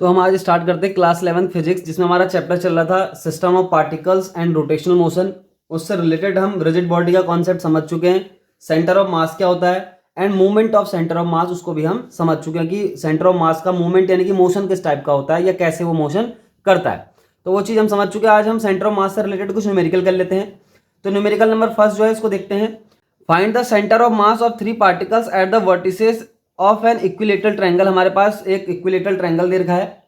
तो हम आज स्टार्ट करते हैं क्लास 11 फिजिक्स, जिसमें हमारा चैप्टर चल रहा था system of particles and rotational motion. उससे रिलेटेड हम रिजिड बॉडी का कॉन्सेप्ट समझ चुके हैं, सेंटर ऑफ मास क्या होता है and movement of centre of मास उसको भी हम समझ चुके हैं कि सेंटर ऑफ मास का मूवमेंट यानी कि मोशन किस टाइप का होता है या कैसे वो मोशन करता है। तो वो चीज़ हम समझ चुके हैं। आज हम सेंटर ऑफ मास से रिलेटेड कुछ न्यूमेरिकल कर लेते हैं। तो न्यूमेरिकल नंबर फर्स्ट जो है इसको देखते हैं। Find the centre of mass of 3 particles eight the vertices of an equilateral triangle. हमारे पास एक इक्विलेटरल ट्रायंगल दे रखा है,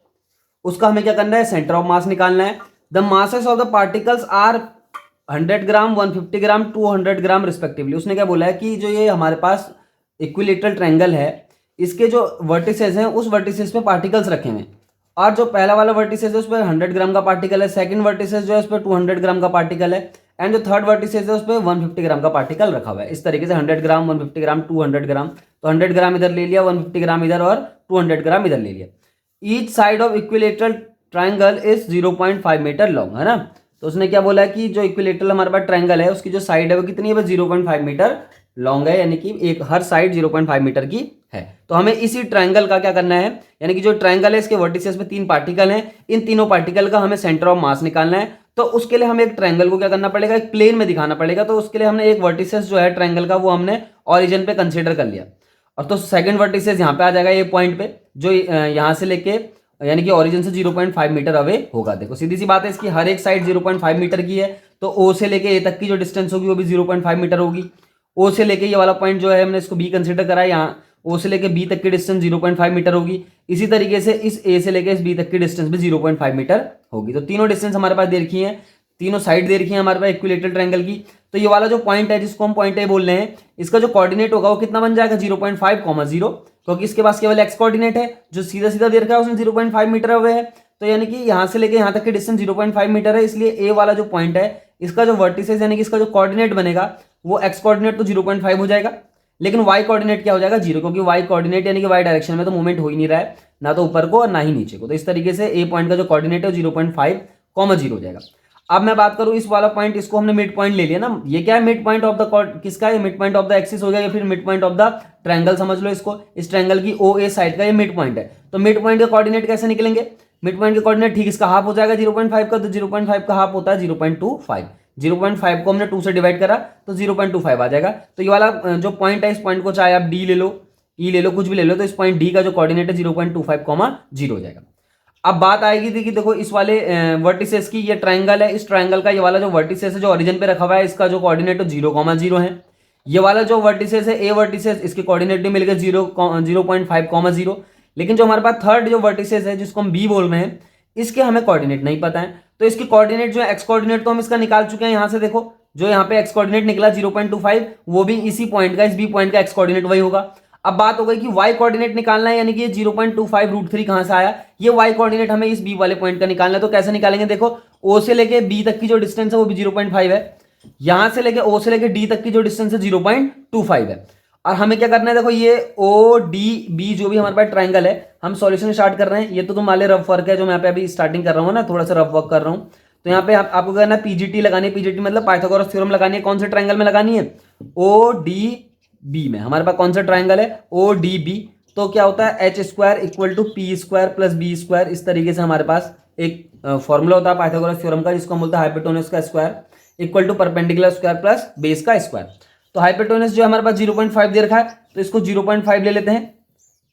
उसका हमें क्या करना है, सेंटर ऑफ मास निकालना है। The masses of the particles are 100 gram, 150 gram, 200 gram respectively. उसने क्या बोला है कि जो ये हमारे पास इक्विलेटरल ट्रायंगल है, इसके जो वर्टिसेस हैं उस वर्टिसेस पे पार्टिकल्स रखे हुए हैं, और जो पहला वाला वर्टिसेस है उस पर 100 ग्राम का पार्टिकल है, सेकंड वर्टिसेस जो है उस पर 200 ग्राम का पार्टिकल है, एंड जो थर्ड वर्टिसेस है उस पर 150 ग्राम का पार्टिकल रखा हुआ है। इस तरीके से 100 ग्राम, 150 ग्राम, 200 ग्राम। तो 100 ग्राम इधर ले लिया, 150 ग्राम इधर और 200 ग्राम इधर ले लिया। Each side of equilateral triangle is 0.5 metre long, है ना। तो उसने क्या बोला है कि जो इक्विलेटरल हमारे पास ट्रायंगल है उसकी जो साइड है वो कितनी है, 0.5 मीटर लॉन्ग है, यानी कि एक हर साइड 0.5 मीटर की है। तो हमें इसी ट्रायंगल का क्या करना है, यानी कि जो ट्रायंगल है इसके वर्टिसेस में 3 पार्टिकल हैं, इन तीनों पार्टिकल का हमें सेंटर ऑफ मास निकालना है। तो उसके लिए हमें एक ट्रायंगल को क्या करना पड़ेगा, एक प्लेन में दिखाना पड़ेगा। तो उसके लिए हमने एक वर्टिसेस जो है ट्रायंगल का वो हमने ऑरिजिन पे कंसीडर कर लिया, और तो सेकंड वर्टिसेस यहाँ पे आ जाएगा, ये पॉइंट पे जो यहाँ से लेके यानी कि ओरिजिन से 0.5 मीटर अवे होगा। देखो सीधी सी बात है, इसकी हर एक साइड 0.5 मीटर की है, तो ओ से लेके ए तक की जो डिस्टेंस होगी वो भी 0.5 मीटर होगी। ओ से लेके ये वाला पॉइंट जो है हमने इसको बी कंसीडर करा है, यहाँ ओ से लेके बी तक की डिस्टेंस 0.5 मीटर होगी। इसी तरीके से इस ए से लेके इस बी तक की डिस्टेंस भी 0.5 मीटर होगी। तो तीनों डिस्टेंस हमारे पास दे रखी है, तीनों साइड दे रखी है हमारे पास इक्विलेटरल ट्रायंगल की। तो ये वाला जो पॉइंट है जिसको हम पॉइंट ए बोल रहे हैं, इसका जो कोऑर्डिनेट होगा वो कितना बन जाएगा, 0.5, 0, क्योंकि इसके पास केवल एक्स कोऑर्डिनेट है, जो सीधा सीधा दे रखा है उसमें 0.5 मीटर अवे है। तो यानी कि यहाँ से लेके यहाँ तक की डिस्टेंस 0.5 मीटर है, इसलिए ए वाला जो पॉइंट है इसका जो वर्टिसेस यानी कि इसका जो कोऑर्डिनेट बनेगा वो एक्स कोऑर्डिनेट तो 0.5 हो जाएगा, लेकिन वाई कोऑर्डिनेट क्या हो जाएगा, 0, क्योंकि वाई कोऑर्डिनेट यानी कि वाई डायरेक्शन में तो मूवमेंट हो ही नहीं रहा है, ना तो ऊपर को और ना ही नीचे को। तो इस तरीके से ए पॉइंट का जो कोऑर्डिनेट है 0.5, 0 हो जाएगा। अब मैं बात करूं इस वाला पॉइंट, इसको हमने मिड पॉइंट ले लिया ना, ये क्या है, मिड पॉइंट ऑफ द किसका है, mid point of the axis हो गया, या फिर mid point of the triangle समझ लो इसको। इस ट्रायंगल की ओ ए साइड का ये मिड पॉइंट है। तो मिड पॉइंट के कोऑर्डिनेट कैसे निकलेंगे, मिड पॉइंट के कोऑर्डिनेट ठीक इसका हाफ हो जाएगा 0.5 का, तो 0.5 का हाफ होता है 0.25। 0.5 को हमने 2 से डिवाइड करा तो 0.25 आ जाएगा। तो ये वाला जो पॉइंट है, इस पॉइंट को चाहे आप डी ले लो, ई ले लो, कुछ भी ले लो, तो इस पॉइंट डी का जो कोऑर्डिनेट है 0.25, 0 हो जाएगा। अब बात आएगी थी कि देखो इस वाले वर्टिसेस की, ये ट्रायंगल है, इस ट्रायंगल का ये वाला जो वर्टिसेस है जो ओरिजिन पे रखा हुआ है, इसका जो कोऑर्डिनेट है 0, 0 है। ये वाला जो वर्टिसेस है ए वर्टिसेस, इसके कोऑर्डिनेट भी मिल गए 0.5, 0। लेकिन जो हमारे पास थर्ड जो वर्टिसेस है जिसको हम बी बोल रहे हैं, इसके हमें कोऑर्डिनेट नहीं पता है। तो इसकी कोऑर्डिनेट जो है एक्स कोऑर्डिनेट तो हम इसका निकाल चुके हैं, यहाँ से देखो जो यहाँ पे एक्स कोऑर्डिनेट निकला 0.25, वो भी इसी पॉइंट का, इस बी पॉइंट का एक्स कोऑर्डिनेट वही होगा। अब बात हो गई कि y कोऑर्डिनेट निकालना है, यानी कि ये 0.25√3 कहां से आया, ये y कोऑर्डिनेट हमें इस b वाले पॉइंट का निकालना है। तो कैसे निकालेंगे, देखो o से लेके b तक की जो डिस्टेंस है वो भी 0.5 है, यहां से लेके o से लेके d तक की जो डिस्टेंस है 0.25 है। और हमें क्या करना है, देखो ये o d b जो भी हमारे पास ट्रायंगल है, हम सॉल्यूशन स्टार्ट कर रहे हैं। ये तो तुम वाले रफ वर्क है जो मैं पे अभी स्टार्टिंग कर रहा हूँ ना, थोड़ा सा रफ वर्क कर रहा हूँ। तो यहाँ पे आपको करना है पीजीटी लगानी है, पीजीटी मतलब पाइथागोरस थ्योरम लगानी है। कौन से ट्रायंगल में लगानी है, ओ डी बी में। हमारे पास कौन सा ट्रायंगल है, ओ डी बी। तो क्या होता है, h square equal to p square plus b square. इस तरीके से हमारे पास एक फॉर्मूला होता है पाइथागोरस थ्योरम का, जिसको हम बोलते हैं हाइपोटेनस का square equal to perpendicular square plus base का स्क्वायर। तो हाइपोटेनस जो हमारे पास 0.5 दे रखा है, तो इसको 0.5 ले लेते हैं।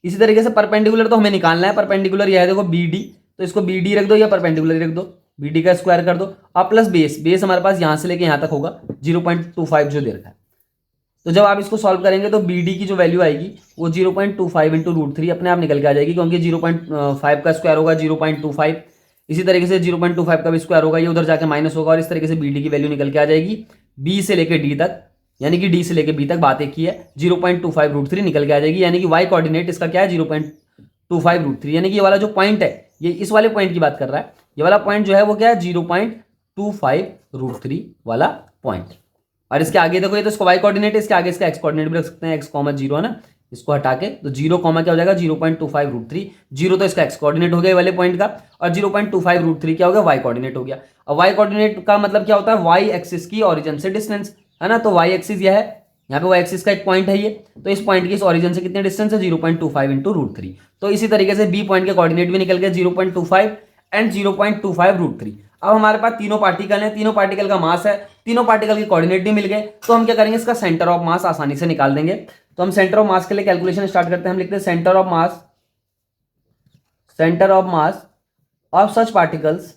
इसी तरीके से परपेंडिकुलर तो हमें निकालना है, परपेंडिकुलर यह है देखो बी डी, तो इसको बी डी रख दो या परपेंडिकुलर रख दो, बी डी का स्क्वायर कर दो, और प्लस बेस, बेस हमारे पास यहाँ से लेके यहाँ तक होगा 0.25 जो दे रखा है। तो जब आप इसको सॉल्व करेंगे तो बी डी की जो वैल्यू आएगी वो 0.25 इंटू √3 अपने आप निकल के आ जाएगी, क्योंकि 0.5 का स्क्वायर होगा 0.25, इसी तरीके से 0.25 का भी स्क्वायर होगा, ये उधर जाके माइनस होगा, और इस तरीके से बी डी की वैल्यू निकल के आ जाएगी बी से लेके डी तक, यानी कि डी से लेके बी तक बात एक ही है, 0.25√3 निकल के आ जाएगी। यानी कि वाई कोऑर्डिनेट इसका क्या है, 0.25√3, यानी कि ये वाला जो पॉइंट है, ये इस वाले पॉइंट की बात कर रहा है, ये वाला पॉइंट जो है वो क्या है, 0.25√3 वाला पॉइंट। और इसके आगे देखो ये तो इसको y कोऑर्डिनेट है, इसके आगे इसका x कोऑर्डिनेट भी रख सकते हैं, x, 0 है ना, इसको हटा के तो 0, क्या हो जाएगा 0.25√3, 0 तो इसका x कोऑर्डिनेट हो गया वाले पॉइंट का, और 0.25√3 क्या हो गया, y कोऑर्डिनेट हो गया। और y कोऑर्डिनेट का मतलब क्या होता है, y एक्सिस की ओरिजिन से डिस्टेंस, है ना। तो y एक्सिस यह है, यहाँ पे वो एक्सिस का एक पॉइंट है ये, तो इस पॉइंट की इस ऑरिजिन से कितने डिस्टेंस है 0.25 इंटू रूट थ्री। तो इसी तरीके से बी पॉइंट के कोऑर्डिनेट भी निकल गए 0.25 एंड 0.25 रूट थ्री। अब हमारे पास तीनों पार्टिकल हैं, तीनों पार्टिकल का मास है, तीनों पार्टिकल के कोऑर्डिनेट भी मिल गए, तो हम क्या करेंगे इसका सेंटर ऑफ मास आसानी से निकाल देंगे। तो हम सेंटर ऑफ मास के लिए कैलकुलेशन स्टार्ट करते हैं। हम लिखते हैं centre of mass of such particles.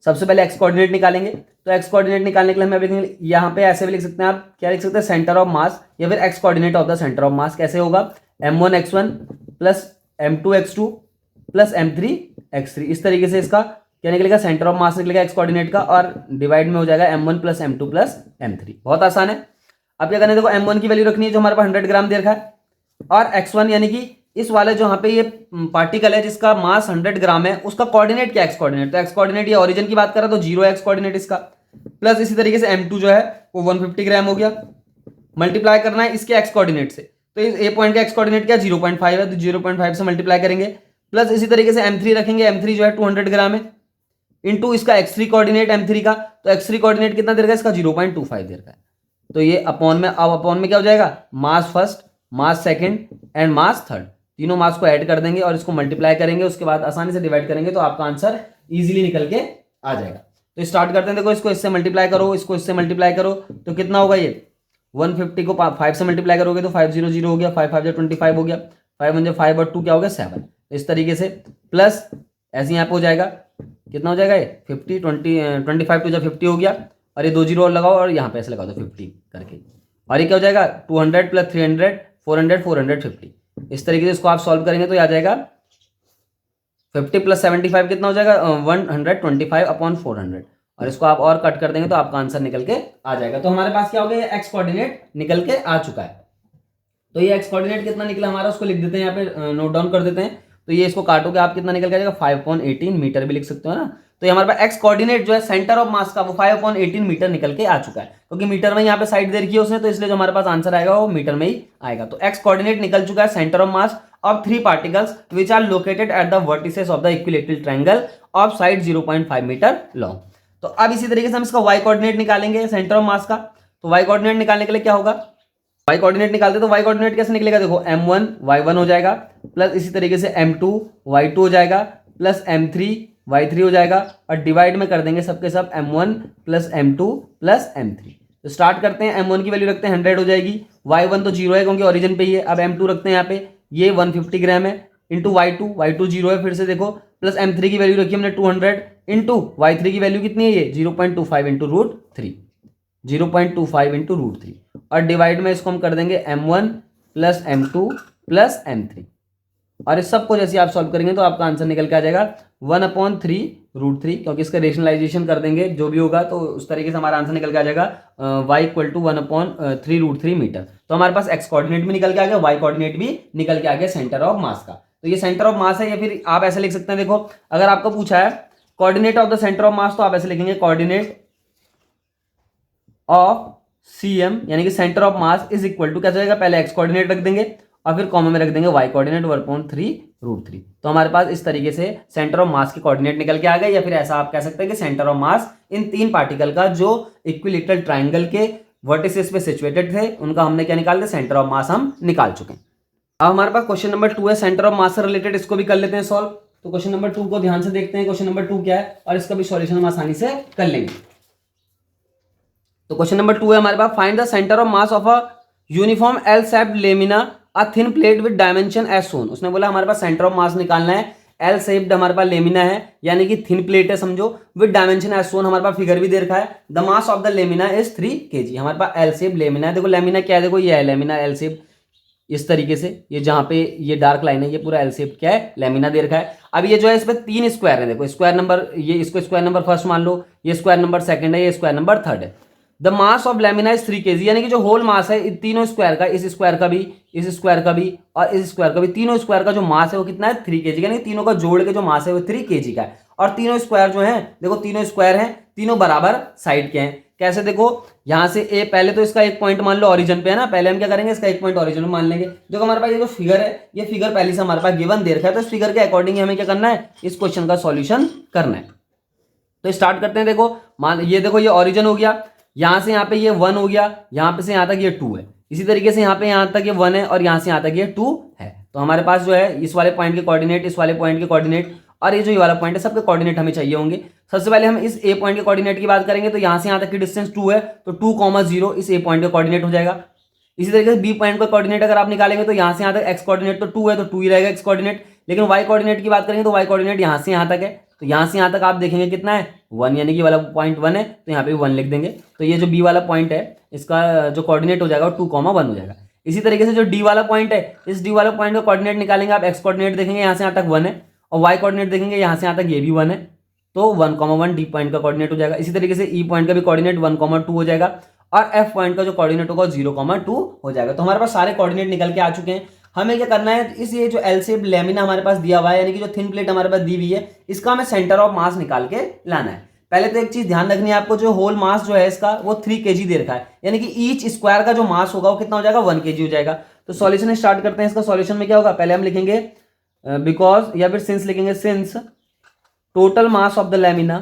सबसे पहले एक्स कोऑर्डिनेट निकालेंगे, तो एक्स कोऑर्डिनेट निकालने के लिए हम लिखेंगे यहाँ पे ऐसे भी लिख सकते हैं आप, क्या लिख सकते हैं सेंटर ऑफ मास या फिर x coordinate of the centre of मास। कैसे होगा m1 x1 plus m2 x2 plus m3 x3, इस तरीके से इसका क्या निकलेगा सेंटर ऑफ मास निकलेगा एक्स कोऑर्डिनेट का, और डिवाइड में हो जाएगा m1 plus m2 plus m3। बहुत आसान है। अब क्या करना है, देखो m1 की वैल्यू रखनी है जो हमारे पास 100 ग्राम दे रखा है, और x1 यानी कि इस वाले जो यहाँ पे ये पार्टिकल है जिसका मास 100 ग्राम है उसका कोऑर्डिनेट क्या एक्स कोऑर्डिनेट, तो एक्स कोऑर्डिनेट ये ओरिजिन की बात कर रहा तो 0 एक्स कोऑर्डिनेट इसका, प्लस इसी तरीके से m2 जो है वो 150 ग्राम हो गया, मल्टीप्लाई करना है इसके एक्स कोऑर्डिनेट से, तो इस ए पॉइंट का एक्स कोऑर्डिनेट क्या 0.5 है, तो 0.5 से मल्टीप्लाई करेंगे, प्लस इसी तरीके से m3 रखेंगे, m3 जो है 200 ग्राम है, इंटू इसका x3 कोऑर्डिनेट m3 का, तो x3 कोऑर्डिनेट कितना दे रखा है इसका 0.25 दे रखा है, तो ये अपॉन में, अब अपॉन में क्या हो जाएगा mass first, mass second and mass third, तीनों मास को ऐड कर देंगे और इसको मल्टीप्लाई करेंगे, उसके बाद आसानी से डिवाइड करेंगे तो आपका आंसर इजीली निकल के आ जाएगा। तो स्टार्ट करते हैं, देखो इसको इससे मल्टीप्लाई करो, इसको इससे मल्टीप्लाई करो, तो कितना होगा ये 150 को 5 से मल्टीप्लाई करोगे तो 500 हो गया, 5 5 25 हो गया, 5 1 5 और 2 क्या हो गया 7, इस तरीके से प्लस ऐसे यहाँ पे हो जाएगा, कितना हो जाएगा ये 50 25 टू 50 हो गया, और ये 2 जीरो और लगाओ और यहाँ पे ऐसे लगा दो 50 करके, और ये क्या हो जाएगा 200 प्लस 300 400 450, इस तरीके से इसको आप सॉल्व करेंगे तो आ जाएगा 50 प्लस 75 कितना हो जाएगा 125 अपॉन 400, और इसको आप और कट कर देंगे तो आपका आंसर निकल के आ जाएगा। तो हमारे पास क्या हो गया एक्स कोऑर्डिनेट निकल के आ चुका है। तो ये एक्स कोऑर्डिनेट कितना निकला हमारा उसको लिख देते हैं, यहाँ पे नोट डाउन कर देते हैं। तो ये इसको काटोगे आप कितना निकल के आ जाएगा 5/18 मीटर भी लिख सकते हो ना। तो ये हमारे पास एक्स कोऑर्डिनेट जो है सेंटर ऑफ मास का वो 5/18 मीटर निकल के आ चुका है, क्योंकि मीटर में यहाँ पे साइड दे रखी है उसने, तो इसलिए जो हमारे पास आंसर आएगा वो मीटर में ही आएगा। तो एक्स कोऑर्डिनेट निकल चुका है centre of mass of 3 particles which are located at the vertices of the equilateral triangle of side 0.5 metre long. तो अब इसी तरीके से हम इसका वाई कोऑर्डिनेट निकालेंगे सेंटर ऑफ मास का। तो वाई कोऑर्डिनेट निकालने के लिए क्या होगा, वाई कोऑर्डिनेट निकालते तो वाई कोऑर्डिनेट कैसे निकलेगा, देखो m1 y1 हो जाएगा, प्लस इसी तरीके से m2 y2 हो जाएगा, प्लस m3 y3 हो जाएगा, और डिवाइड में कर देंगे सबके सब m1 plus m2 plus m3। तो स्टार्ट करते हैं, m1 की वैल्यू रखते हैं 100 हो जाएगी, y1 तो 0 है क्योंकि ओरिजिन पे ही है। अब m2 रखते हैं यहाँ पे, ये 150 ग्राम है, इंटू y2 0 है फिर से देखो, प्लस m3 की वैल्यू रखी हमने 200, इंटू y3 की वैल्यू कितनी है ये 0.25 इंटू रूट 3, 0.25 इंटू रूट 3, और डिवाइड में इसको हम कर देंगे m1 plus m2 plus m3, और इस सबको जैसे आप सॉल्व करेंगे तो आपका आंसर निकल के आ जाएगा 1/3 रूट 3, क्योंकि इसका रेशनलाइजेशन कर देंगे जो भी होगा तो उस तरीके से हमारा आंसर निकल के आ जाएगा y equal to 1/3 root 3 metre. तो हमारे पास एक्स कोऑर्डिनेट भी निकल के आ गया, वाई कोऑर्डिनेट भी निकल के आ गया सेंटर ऑफ मास का। तो ये सेंटर ऑफ मास है, या फिर आप ऐसे लिख सकते हैं, देखो अगर आपको पूछा है coordinate of the centre of mass तो आप ऐसे लिखेंगे कोऑर्डिनेट ऑफ CM यानी कि centre of mass is equal to कैसे होगा, पहले एक्स कोऑर्डिनेट रख देंगे और फिर कॉमा में रख देंगे वाई कोऑर्डिनेट 1/3 रूट 3। तो हमारे पास इस तरीके से सेंटर ऑफ मास के कोऑर्डिनेट निकल के आ गए, या फिर ऐसा आप कह सकते हैं कि centre of mass in 3 particle का जो इक्विलेटरल ट्रायंगल के वर्टिसेस पे सिचुएटेड थे उनका हमने क्या निकाल दिया, सेंटर ऑफ मास हम निकाल चुके हैं। अब हमारे पास क्वेश्चन नंबर 2 है सेंटर ऑफ मास से रिलेटेड, इसको भी कर लेते हैं सॉल्व। तो क्वेश्चन नंबर 2 को ध्यान से देखते हैं, क्वेश्चन नंबर 2 क्या है और इसका भी सॉल्यूशन हम आसानी से कर लेंगे। तो क्वेश्चन नंबर 2 है हमारे पास, find the centre of mass of a uniform l shaped lamina a thin plate with dimension as shown. उसने बोला हमारे पास सेंटर ऑफ मास निकालना है, एल शेप्ड हमारे पास लेमिना है यानी कि थिन प्लेट है समझो, विद डायमेंशन एज शोन, हमारे पास फिगर भी दे रखा है। The mass of the lamina is 3 kg। हमारे पास एल शेप लेमिना है, देखो लेमिना क्या है, देखो ये है लेमिना एल शेप, इस तरीके से ये जहां पे ये डार्क लाइन है ये पूरा एल शेप क्या है लेमिना दे रखा है। अब ये जो है इस पे 3 स्क्वायर है, देखो स्क्वायर नंबर, ये इसको स्क्वायर नंबर फर्स्ट मान लो, ये स्क्वायर नंबर सेकंड है, ये स्क्वायर नंबर थर्ड है। The mass of lamina is 3 kg यानी कि जो होल मास है तीनों स्क्वायर का, इस स्क्वायर का भी, इस स्क्वायर का भी और इस स्क्वायर का भी, तीनों स्क्वायर का जो मास है वो कितना है 3 kg, यानी कि तीनों का जोड़ के जो मास है वो 3 kg का है। और तीनों स्क्वायर जो है देखो, तीनों स्क्वायर हैं, तीनों बराबर साइड के हैं। कैसे, देखो यहां से ए, पहले तो इसका एक पॉइंट मान लो ओरिजिन पे है ना, पहले हम क्या करेंगे इसका एक पॉइंट ओरिजिन में मान लेंगे। देखो हमारे पास ये जो फिगर है, ये फिगर पहले से हमारे पास गिवन दे रखा है, तो इस फिगर के अकॉर्डिंग हमें क्या करना है, इस क्वेश्चन का सॉल्यूशन करना है। तो स्टार्ट करते हैं, देखो मान, ये देखो ये ओरिजिन हो गया, यहाँ से यहाँ पे ये 1 हो गया, यहाँ पे से यहाँ तक ये 2 है, इसी तरीके से यहाँ पे यहाँ तक ये 1 है और यहाँ से यहाँ तक ये 2 है। तो हमारे पास जो है इस वाले पॉइंट के कोऑर्डिनेट, इस वाले पॉइंट के कोऑर्डिनेट और ये जो ये वाला पॉइंट है, सबके कोऑर्डिनेट हमें चाहिए होंगे। सबसे पहले हम इस ए पॉइंट के कोऑर्डिनेट की बात करेंगे, तो यहाँ से यहाँ तक की डिस्टेंस 2 है, तो 2,0 इस ए पॉइंट का कोऑर्डिनेट हो जाएगा। इसी तरीके से बी पॉइंट का कोऑर्डिनेट अगर आप निकालेंगे तो यहाँ से यहाँ तक एक्स कोऑर्डिनेट तो 2 है, तो 2 ही रहेगा एक्स कोऑर्डिनेट। लेकिन वाई कोऑर्डिनेट की बात करेंगे तो वाई कोऑर्डिनेट यहाँ से यहाँ तक है, तो यहाँ से यहाँ तक आप देखेंगे कितना है 1, यानी कि वाला पॉइंट 1 है, तो यहाँ पे 1 लिख देंगे। तो ये जो बी वाला पॉइंट है इसका जो कोऑर्डिनेट हो जाएगा वो 2,1 हो जाएगा। इसी तरीके से जो डी वाला पॉइंट है, इस डी वाला पॉइंट का कोऑर्डिनेट निकालेंगे आप, एक्स कोऑर्डिनेट देखेंगे यहाँ से यहाँ तक 1 है और वाई कोऑर्डिनेट देखेंगे यहाँ से यहाँ तक ये भी 1 है, तो 1,1 डी पॉइंट का कोऑर्डिनेट हो जाएगा। इसी तरीके से ई पॉइंट का भी कोऑर्डिनेट 1,2 हो जाएगा और एफ पॉइंट का जो कोऑर्डिनेट होगा 0,2 हो जाएगा। तो हमारे पास सारे कोऑर्डिनेट निकल के आ चुके हैं। हमें क्या करना है, इस ये जो एल शेप लैमिना हमारे पास दिया हुआ है, यानी कि जो थिन प्लेट हमारे पास दी हुई है, इसका हमें सेंटर ऑफ मास निकाल के लाना है। पहले तो एक चीज ध्यान रखनी है आपको, जो होल मास जो है इसका वो 3 kg दे रखा है, यानी कि ईच स्क्वायर का जो मास होगा वो कितना हो जाएगा 1 kg हो जाएगा। तो सॉल्यूशन स्टार्ट करते हैं। इसका सॉल्यूशन में क्या होगा, पहले हम लिखेंगे बिकॉज या फिर सिंस लिखेंगे, since total mass of the lamina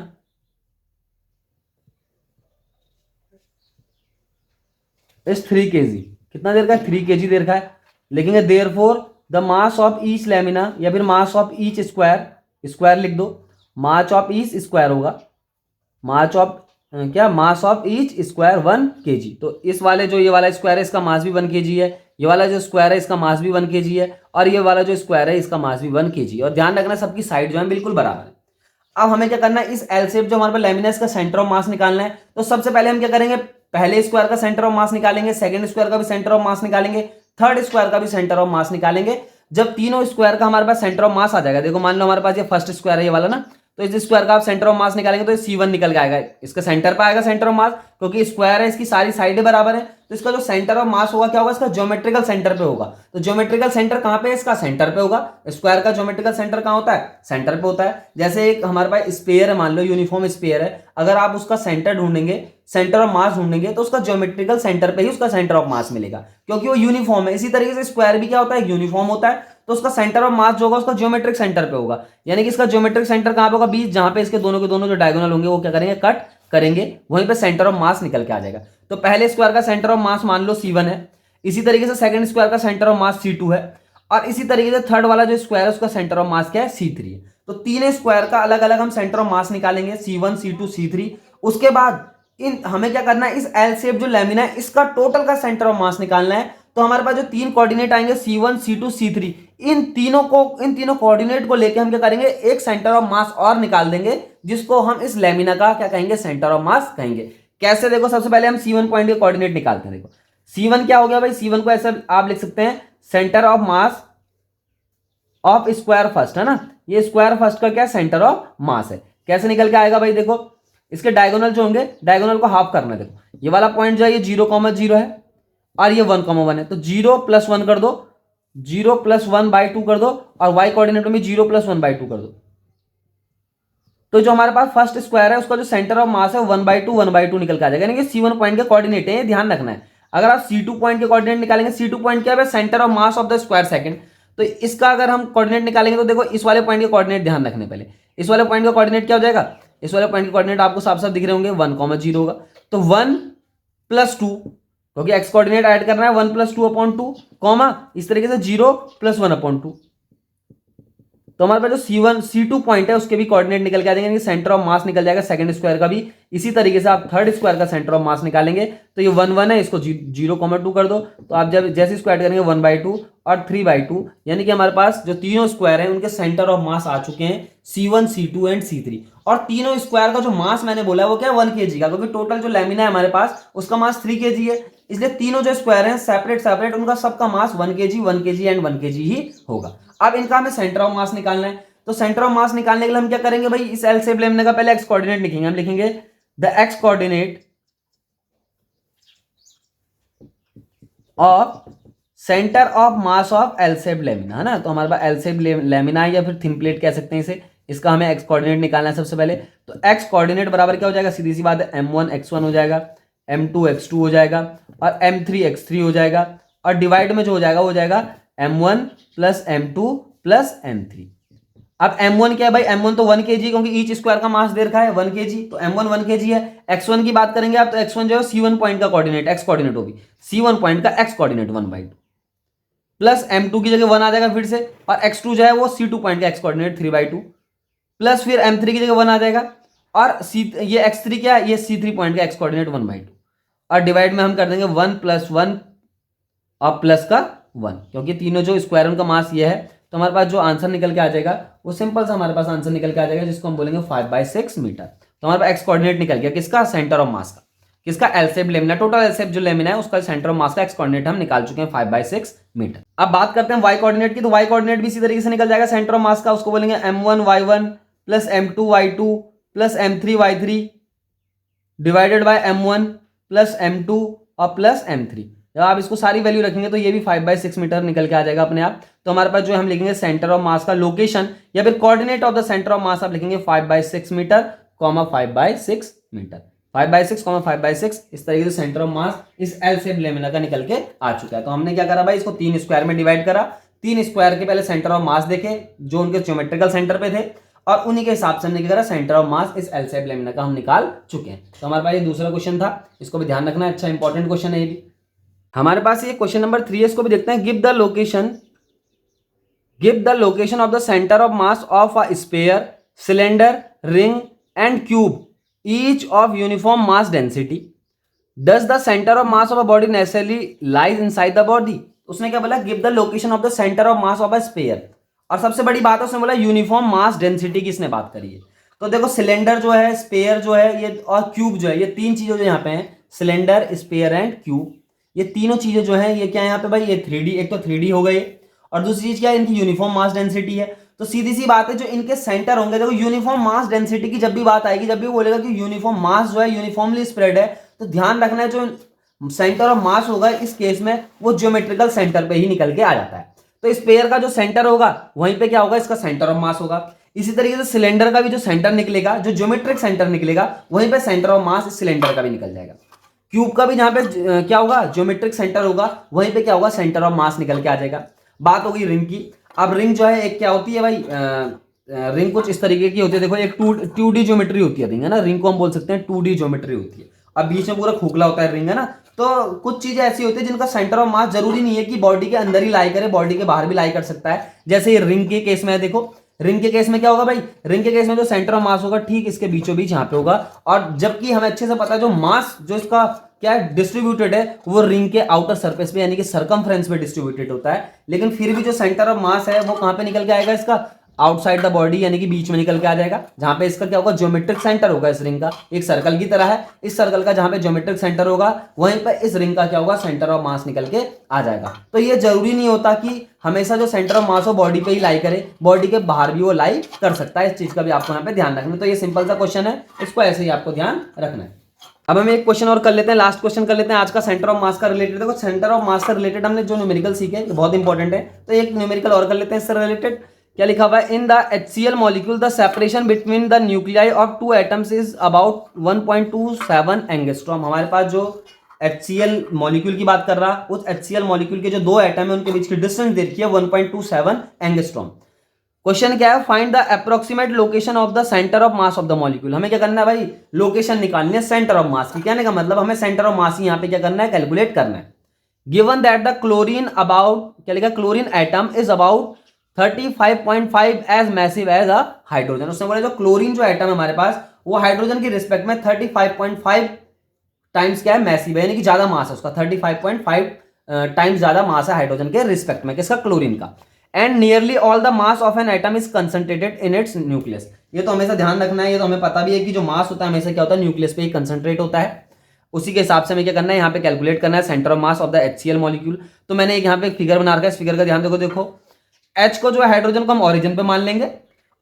is 3 kg। कितना दे रखा है 3 kg दे रखा है। लिखेंगे therefore the mass of each lamina या फिर mass of each square, square लिख दो, मास ऑफ ईच स्क्वायर होगा, मास ऑफ क्या, mass of each square 1 kg। तो इस वाले जो ये वाला स्क्वायर है इसका मास भी 1 kg है, ये वाला जो स्क्वायर है इसका मास भी 1 kg है और ये वाला जो स्क्वायर है इसका मास भी 1 kg। और ध्यान रखना सबकी साइड जो है बिल्कुल बराबर है। अब हमें क्या करना है, इस एल शेप जो हमारे पास लैमिना इसका सेंटर ऑफ मास निकालना है। तो सबसे पहले हम क्या करेंगे, पहले स्क्वायर का सेंटर ऑफ मास निकालेंगे, सेकंड स्क्वायर का भी सेंटर ऑफ मास निकालेंगे, थर्ड स्क्वायर का भी सेंटर ऑफ मास निकालेंगे। जब तीनों स्क्वायर का हमारे पास सेंटर ऑफ मास आ जाएगा, देखो मान लो हमारे पास ये फर्स्ट स्क्वायर है ये वाला ना, तो इस स्क्वायर का आप सेंटर ऑफ मास निकालेंगे तो ये C1 निकल के आएगा, इसका सेंटर पे आएगा सेंटर ऑफ मास, क्योंकि स्क्वायर है इसकी सारी साइडें बराबर है, तो इसका जो सेंटर ऑफ मास होगा क्या होगा, इसका ज्योमेट्रिकल सेंटर पे होगा। तो ज्योमेट्रिकल सेंटर कहां पे है, इसका सेंटर पे होगा। स्क्वायर का ज्योमेट्रिकल सेंटर कहां होता है, सेंटर पे होता है। जैसे एक हमारे पास स्फीयर है, मान लो यूनिफॉर्म स्फीयर है, अगर आप उसका सेंटर ढूंढेंगे, सेंटर ऑफ मास ढूंढेंगे, तो उसका ज्योमेट्रिकल सेंटर पे ही उसका सेंटर ऑफ मास मिलेगा, क्योंकि वो यूनिफॉर्म है। इसी तरीके से स्क्वायर भी क्या होता है, यूनिफॉर्म होता है, तो उसका सेंटर ऑफ मास जो होगा उसका ज्योमेट्रिक सेंटर पे होगा, यानी कि इसका ज्योमेट्रिक सेंटर कहां पे होगा, बीच, जहां पे इसके दोनों के दोनों जो डायगोनल होंगे वो क्या करेंगे, कट करेंगे, वहीं पे सेंटर ऑफ मास निकल के आ जाएगा। तो पहले स्क्वायर का सेंटर ऑफ मास मान लो C1 है, इसी तरीके से सेकंड स्क्वायर का सेंटर ऑफ मास C2 है और इसी तरीके से थर्ड वाला जो स्क्वायर है उसका सेंटर ऑफ मास क्या है, C3 है। तो तीन स्क्वायर का अलग अलग हम सेंटर ऑफ मास निकालेंगे, C1 C2 C3। उसके बाद इन हमें क्या करना है, इस एल शेप जो लैमिना है इसका टोटल का सेंटर ऑफ मास निकालना है। तो हमारे पास जो तीन कोऑर्डिनेट आएंगे C1 C2 C3, इन तीनों कोऑर्डिनेट को लेके हम क्या करेंगे, एक सेंटर ऑफ मास और निकाल देंगे, जिसको हम इस लैमिना का क्या कहेंगे, सेंटर ऑफ मास कहेंगे। कैसे, देखो सबसे पहले हम C1 पॉइंट के कोऑर्डिनेट निकालते हैं। देखो C1 क्या हो गया भाई, C1 को ऐसा आप लिख सकते हैं, centre of mass of square first, है ना, ये स्क्वायर फर्स्ट का क्या सेंटर ऑफ मास है। कैसे निकल के आएगा भाई, देखो इसके डायगोनल जो होंगे, डायगोनल को हाफ करना है। देखो ये वाला पॉइंट जो है ये 0,0 है और ये 1,1 है, तो 0 + 1 कर दो, 0 + 1/2 कर दो और y कोऑर्डिनेट में भी 0 + 1/2 कर दो। तो जो हमारे पास फर्स्ट स्क्वायर है उसका जो सेंटर ऑफ मास है 1/2 निकल के आ जाएगा, यानी कि C1 पॉइंट के कोऑर्डिनेट है, ये ध्यान रखना है। अगर आप C2 पॉइंट के कोऑर्डिनेट निकालेंगे, C2 पॉइंट क्या है, centre of mass of the square second, तो इसका अगर हम कोऑर्डिनेट निकालेंगे तो देखो इस वाले पॉइंट के कोऑर्डिनेट ध्यान रखने, पहले इस वाले पॉइंट का कोऑर्डिनेट क्या हो जाएगा, इस वाले पॉइंट के कोऑर्डिनेट आपको साफ साफ दिख रहे होंगे, 1,0 होगा। तो 1 + 2, क्योंकि एक्स कोऑर्डिनेट ऐड करना है, 1 + 2/2 कॉमा इस तरीके से 0 + 1/2। तो हमारे पास जो C1 C2 पॉइंट है उसके भी कोऑर्डिनेट निकल के आ जाएंगे, सेंटर ऑफ मास निकल जाएगा सेकंड स्क्वायर का भी। इसी तरीके से आप थर्ड स्क्वायर का सेंटर ऑफ मास निकालेंगे, तो ये 1 है, इसको 0,2 कर दो, तो आप जब जैसे स्क्वायर करेंगे 1/2 और 3/2, यानी कि हमारे पास जो तीनों स्क्वायर हैं उनके सेंटर ऑफ मास आ चुके हैं, C1 C2 एंड C3। और तीनों स्क्वायर का जो मास मैंने बोला वो क्या है, 1 kg का, क्योंकि टोटल जो लैमिना है हमारे पास उसका मास 3 kg है, इसलिए तीनों जो स्क्वायर हैं सेपरेट उनका सबका मास 1 kg एंड 1 kg ही होगा। अब इनका हमें सेंटर ऑफ मास निकालना है, तो सेंटर ऑफ मास निकालने के लिए हम क्या करेंगे भाई, इस एल शेप लैमिना का पहले एक्स कोऑर्डिनेट लिखेंगे, हम लिखेंगे the x coordinate of centre of mass of L shape lamina, है ना। तो हमारे पास एल शेप लैमिना या फिर थिन प्लेट कह सकते हैं इसे, इसका हमें एक्स कोऑर्डिनेट निकालना है सबसे पहले। तो एक्स कोऑर्डिनेट बराबर क्या हो जाएगा, सीधी सी बात है, m1 x1 हो जाएगा, m2 x2 हो जाएगा और m3 x3 हो जाएगा, और डिवाइड में जो हो जाएगा वो हो जाएगा m1 + m2 + m3। अब m1 क्या है भाई, m1 तो 1 kg, क्योंकि ईच स्क्वायर का मास दे रखा है 1 kg, तो m1 1 kg है। x1 की बात करेंगे आप, तो x1 जो है C1 पॉइंट का कोऑर्डिनेट x कोऑर्डिनेट होगी, C1 पॉइंट का x कोऑर्डिनेट 1/2 प्लस M2 की जगह 1 आ जाएगा फिर से, और x2 जो है वो C2 पॉइंट का x कोऑर्डिनेट 3/2 प्लस फिर M3 की जगह 1 आ जाएगा, और ये x3 क्या है, ये C3 पॉइंट का x कोऑर्डिनेट 1/2, और डिवाइड में हम कर देंगे 1 + 1 और प्लस का 1, क्योंकि तीनों जो स्क्वायर उनका मास ये है, तो हमारे पास जो आंसर निकल के आ जाएगा वो सिंपल सा हमारे पास आंसर निकल के आ जाएगा, जिसको हम बोलेंगे 5/6 मीटर। तो हमारे पास एक्स कोऑर्डिनेट निकल गया, किसका, सेंटर ऑफ मास का, किसका, L shape lamina, total L shape जो लेमिना है उसका सेंटर ऑफ मास का एक्स कोऑर्डिनेट हम निकाल चुके हैं 5/6 मीटर। अब बात करते हैं वाई कोऑर्डिनेट की, तो वाई कोऑर्डिनेट भी इसी तरीके से निकल जाएगा सेंटर ऑफ मास का, उसको बोलेंगे m1y1 plus m2y2 plus m3y3 divided by m1 plus m2 और प्लस m3। जब आप इसको सारी वैल्यू रखेंगे तो ये भी 5/6 मीटर निकल के आ जाएगा अपने आप। तो हमारे पास जो हम लिखेंगे सेंटर ऑफ मास का लोकेशन या फिर coordinate of the centre of मास आप लिखेंगे 5/6 मीटर, 5/6 मीटर, 5/6, 5/6, इस तरीके से सेंटर ऑफ मास इस एल शेप लेमिना का निकल के आ चुका है। तो हमने क्या करा भाई, इसको 3 स्क्वायर में डिवाइड करा, 3 स्क्वायर के पहले सेंटर ऑफ मास देखे जो उनके ज्योमेट्रिकल सेंटर पे थे, और उन्हीं के हिसाब से हमने क्या करा, सेंटर ऑफ मास इस एल शेप लेमिना का हम निकाल चुके हैं। तो हमारे पास ये दूसरा क्वेश्चन था, इसको भी ध्यान रखना है, अच्छा इंपॉर्टेंट क्वेश्चन है ये भी। हमारे पास ये क्वेश्चन नंबर 3 है, इसको भी देखते हैं। Give the location of the centre of mass of a sphere, cylinder, ring and cube each of uniform mass density. Does the centre of mass of a body necessarily lies inside the body. उसने क्या बोला, give the location of the centre of mass of a sphere, और सबसे बड़ी बात है उसने बोला यूनिफॉर्म मास डेंसिटी की इसने बात करी है। तो देखो सिलेंडर जो है, स्फीयर जो है ये, और क्यूब जो है, ये तीन चीजें जो यहाँ पे हैं, सिलेंडर, स्फीयर एंड क्यूब, ये तीनों चीजें जो है ये क्या है यहाँ पे भाई, ये 3D, एक तो 3D हो गई और दूसरी चीज क्या है, इनकी यूनिफॉर्म मास डेंसिटी है। तो सीधी सी बात है जो इनके सेंटर होंगे, देखो यूनिफॉर्म मास डेंसिटी की जब भी बात आएगी, जब भी बोलेगा कि यूनिफॉर्म मास जो है यूनिफॉर्मली स्प्रेड है, तो ध्यान रखना है जो सेंटर ऑफ मास होगा इस केस में वो ज्योमेट्रिकल सेंटर पे ही निकल के आ जाता है। तो स्फीयर का जो सेंटर होगा वहीं पे क्या होगा, इसका सेंटर ऑफ मास होगा। इसी तरीके से सिलेंडर का भी जो सेंटर निकलेगा, जो ज्योमेट्रिक सेंटर निकलेगा, वहीं पे सेंटर ऑफ मास इस सिलेंडर का भी निकल जाएगा। क्यूब का भी जहां पे क्या होगा, ज्योमेट्रिक सेंटर होगा, वहीं पे क्या होगा, सेंटर ऑफ मास निकल के आ जाएगा। बात होगी रिंग की। अब रिंग जो है एक क्या होती है भाई, रिंग कुछ इस तरीके की होती है, देखो एक 2D ज्योमेट्री होती है रिंग, है ना, रिंग को हम बोल सकते हैं 2D ज्योमेट्री होती है। अब बीच में पूरा खोखला होता है रिंग, है ना। तो कुछ चीजें ऐसी होती है जिनका सेंटर ऑफ मास जरूरी नहीं है कि बॉडी के अंदर ही लाई करे, बॉडी के बाहर भी लाई कर सकता है। जैसे ये रिंग के केस में देखो, रिंग के केस में क्या होगा भाई, रिंग के केस में जो सेंटर ऑफ मास होगा ठीक इसके बीचों बीच यहाँ पे होगा, और जबकि हमें अच्छे से पता है जो मास जो इसका क्या है डिस्ट्रीब्यूटेड है, वो रिंग के आउटर सरफेस पे यानी कि सर्कमफ्रेंस पे डिस्ट्रीब्यूटेड होता है। लेकिन फिर भी जो सेंटर ऑफ मास है वो कहां पे निकल के आएगा, इसका आउटसाइड द बॉडी यानी कि बीच में निकल के आ जाएगा, जहां पे इसका क्या होगा, ज्योमेट्रिक सेंटर होगा इस रिंग का, एक सर्कल की तरह है। इस सर्कल का जहां पे ज्योमेट्रिक सेंटर होगा वहीं पर इस रिंग का क्या होगा, सेंटर ऑफ मास निकल के आ जाएगा। तो ये जरूरी नहीं होता कि हमेशा जो सेंटर ऑफ मास हो बॉडी पे ही लाई करे, बॉडी के बाहर भी वो लाई कर सकता है। इस चीज का भी आपको यहाँ पे ध्यान रखना है। तो ये सिंपल सा क्वेश्चन है, इसको ऐसे ही आपको ध्यान रखना है। अब हम एक क्वेश्चन और कर लेते हैं, लास्ट क्वेश्चन कर लेते हैं आज का सेंटर ऑफ मास का रिलेटेड। देखो सेंटर ऑफ मास का रिलेटेड हमने जो न्यूमेरिकल सीखे ये बहुत इंपॉर्टेंट है, तो एक न्यूमेरिकल और कर लेते हैं इससे रिलेटेड। क्या लिखा हुआ है, in the HCl molecule the separation between the nuclei of 2 atoms is about 1.27 angstrom. हमारे पास जो HCl मॉलिक्यूल की बात कर रहा, उस HCl मॉलिक्यूल के जो 2 एटम है उनके बीच की डिस्टेंस देखिए 1.27 एंगस्ट्रॉम। क्वेश्चन क्या है, find the approximate location of the centre of mass of the molecule. हमें क्या करना है भाई, लोकेशन निकालनी है सेंटर ऑफ मास की। कहने का मतलब हमें सेंटर ऑफ मास ही यहाँ पे क्या करना है, कैलकुलेट करना है। Given that the chlorine about, क्या लिखा, chlorine atom is about 35.5 as massive as a hydrogen. उसने बोला जो क्लोरीन जो एटम है हमारे पास वो हाइड्रोजन की रिस्पेक्ट में 35.5 टाइम्स क्या है, मैसिव है, यानी कि ज्यादा मास है उसका, 35.5 टाइम्स ज्यादा मास है हाइड्रोजन के रिस्पेक्ट में, किसका, क्लोरीन का। And nearly all the mass of an atom is concentrated in its nucleus. ये तो हमेशा ध्यान रखना है, ये तो हमें पता भी है कि जो मास होता है हमेशा क्या होता है, न्यूक्लियस पे ही कंसंट्रेट होता है। उसी के हिसाब से हमें क्या करना है, यहाँ पे कैलकुलेट करना है centre of mass of the HCl molecule. तो मैंने एक यहाँ पे फिगर बना रखा है, इस फिगर का ध्यान देखो H को जो है हाइड्रोजन को हम ओरिजिन पे मान लेंगे,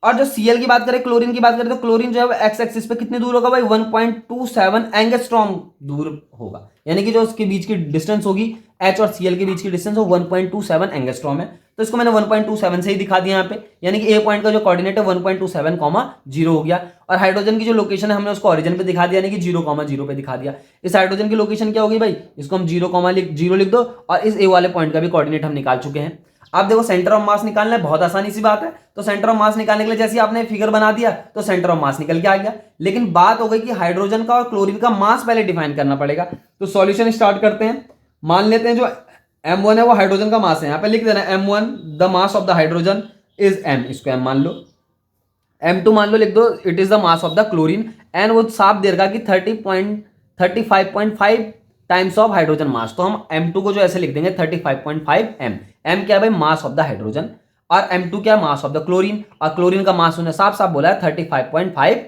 और जो Cl की बात करें, क्लोरीन की बात करें, तो क्लोरीन जो है एक्स एक्सिस पे कितनी दूर होगा भाई, 1.27 एंगस्ट्रॉम दूर होगा, यानी कि जो उसके बीच की डिस्टेंस होगी H और Cl के बीच की डिस्टेंस हो 1.27 एंगस्ट्रॉम है। तो इसको मैंने 1.27 से ही दिखा दिया यहाँ पे, यानी कि A पॉइंट का जो कोऑर्डिनेट है 1.27, 0 हो गया। और हाइड्रोजन की जो लोकेशन है हमने उसको ओरिजिन पे दिखा दिया, यानी कि 0,0 पे दिखा दिया। इस हाइड्रोजन की लोकेशन क्या होगी भाई, इसको हम 0 लिख दो, और इस A वाले पॉइंट का भी कोऑर्डिनेट हम निकाल चुके हैं। आप देखो सेंटर ऑफ मास निकालना है, बहुत आसानी सी बात है। तो सेंटर ऑफ मास निकालने के लिए जैसे आपने फिगर बना दिया तो सेंटर ऑफ मास निकल के आ गया। लेकिन बात हो गई कि हाइड्रोजन का और क्लोरीन का मास पहले डिफाइन करना पड़ेगा। तो सॉल्यूशन स्टार्ट करते हैं। मान लेते हैं जो M1 है वो हाइड्रोजन का मास है, यहां पे लिख देना M1 the mass of the hydrogen is M, इसको M मान लो। M2 मान लो, लिख दो it is the mass of the chlorine. And वो साफ दे रखा कि 35.5 टाइम्स ऑफ हाइड्रोजन मास। तो हम M2 को जो ऐसे लिख देंगे 35.5 M। M क्या है भाई? Mass of the hydrogen. और M2 क्या? Mass of the chlorine. और क्लोरीन का मास उन्हें साफ साफ बोला है 35.5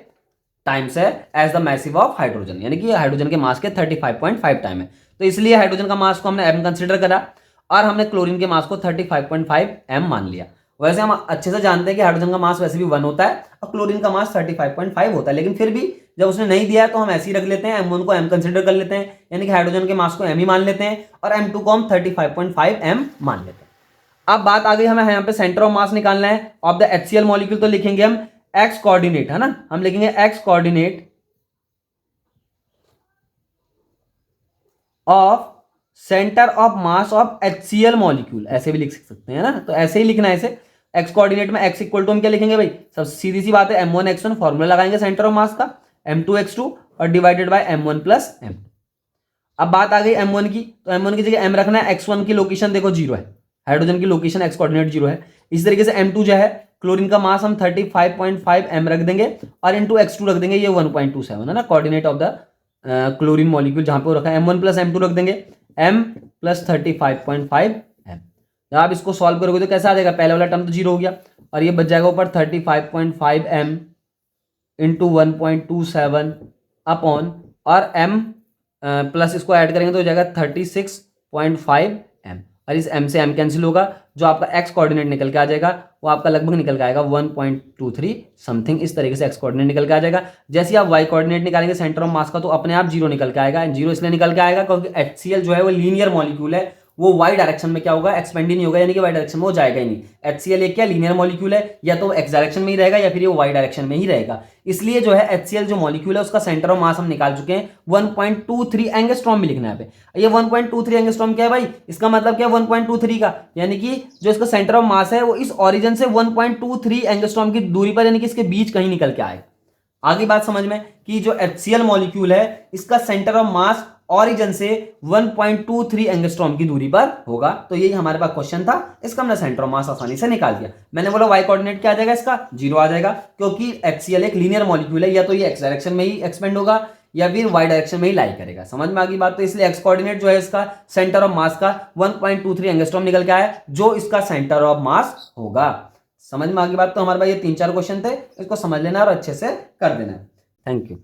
टाइम्स है as the massive of hydrogen, यानी कि हाइड्रोजन के मास के 35.5 टाइम है। तो इसलिए हाइड्रोजन का मास को हमने M कंसिडर करा और हमने क्लोरीन के मास को 35.5 M मान लिया। वैसे हम अच्छे से जानते हैं कि हाइड्रोजन का मास वैसे भी 1 होता है और क्लोरीन का मास 35.5 होता है, लेकिन फिर भी जब उसने नहीं दिया है तो हम ऐसे ही रख लेते हैं, M1 को M कंसिडर कर लेते हैं, यानी कि हाइड्रोजन के मास को M ही मान लेते हैं और M2 को हम 35.5 M मान लेते हैं। अब बात आ गई, हमें यहाँ पे सेंटर ऑफ मास निकालना है ऑफ द HCl मॉलिक्यूल। तो लिखेंगे हम एक्स कोऑर्डिनेट, है ना, हम लिखेंगे x coordinate of centre of mass of HCl molecule, ऐसे भी लिख सकते हैं ना। तो ऐसे ही लिखना है इसे, एक्स कोऑर्डिनेट में एक्स इक्वल टू हम क्या लिखेंगे भाई? सब सीधी सी बात है, M1 x1 फॉर्मूला लगाएंगे सेंटर ऑफ मास का, M2 x2 और divided by M1 plus M। अब बात आ गई M1 की, तो M1 की जगह M रखना है। x1 की लोकेशन देखो 0 है, हाइड्रोजन की लोकेशन एक्स कोऑर्डिनेट 0 है। इसी तरीके से M2 जो है, क्लोरीन का मास हम 35.5 M रख देंगे और इंटू x2 रख देंगे, ये 1.27 है ना, coordinate of the chlorine molecule जहां पे वो रखा है। M1 प्लस M2 रख देंगे, M प्लस 35.5 M। जब आप इसको सॉल्व करोगे तो कैसा आ जाएगा? पहले वाला टर्म तो 0 हो गया और ये बच जाएगा ऊपर 35.5 M इंटू 1.27 अपॉन, और M प्लस इसको ऐड करेंगे तो हो जाएगा 36.5 M। और इस M से M कैंसिल होगा, जो आपका एक्स कोऑर्डिनेट निकल के आ जाएगा वो आपका लगभग निकल के आएगा 1.23 समथिंग, इस तरीके से एक्स कोऑर्डिनेट निकल के आ जाएगा। जैसे ही आप वाई कोऑर्डिनेट निकालेंगे सेंटर ऑफ मास का तो अपने आप 0 निकल के आएगा। 0 इसलिए निकल के आएगा क्योंकि HCl जो है वो लीनियर मॉलिक्यूल है, वो वाई डायरेक्शन में क्या होगा? एक्सपेंड ही नहीं होगा, यानी कि वाई डायरेक्शन में वो जाएगा ही नहीं। HCl एक क्या लीनियर मॉलिक्यूल है, या तो एक्स डायरेक्शन में ही रहेगा या फिर ये वाई डायरेक्शन में ही रहेगा। इसलिए जो है HCl जो मॉलिक्यूल है उसका सेंटर ऑफ मास हम निकाल चुके हैं 1.23 एंगस्ट्रॉम भी लिखना है पे। ये 1.23 एंगस्ट्रॉम क्या है भाई? इसका मतलब क्या है 1.23 का? यानी कि जो इसका सेंटर ऑफ मास है वो इस ओरिजिन से 1.23 एंगस्ट्रॉम की दूरी पर, यानी कि इसके बीच कहीं निकल के आएगा। आगे बात समझ में कि जो HCl मॉलिक्यूल है इसका सेंटर ऑफ मास ओरिजिन से 1.23 एंगस्ट्रॉम की दूरी पर होगा। तो यही हमारे पास क्वेश्चन था, इसका हमने सेंटर ऑफ मास आसानी से निकाल दिया। मैंने बोला वाई कोऑर्डिनेट क्या आ जाएगा? इसका 0 आ जाएगा, क्योंकि HCl एक लीनियर मॉलिक्यूल है, या तो ये एक्स डायरेक्शन में ही एक्सपेंड होगा या फिर वाई डायरेक्शन में ही लाई करेगा। समझ में आ गई बात? तो इसलिए एक्स कोऑर्डिनेट जो है इसका सेंटर ऑफ मास का 1.23 एंगस्ट्रॉम निकल के आया, जो इसका सेंटर ऑफ मास होगा। समझ में आ गई बात? तो हमारे पास ये 3-4 क्वेश्चन थे, इसको समझ लेना और अच्छे से कर देना। Thank you.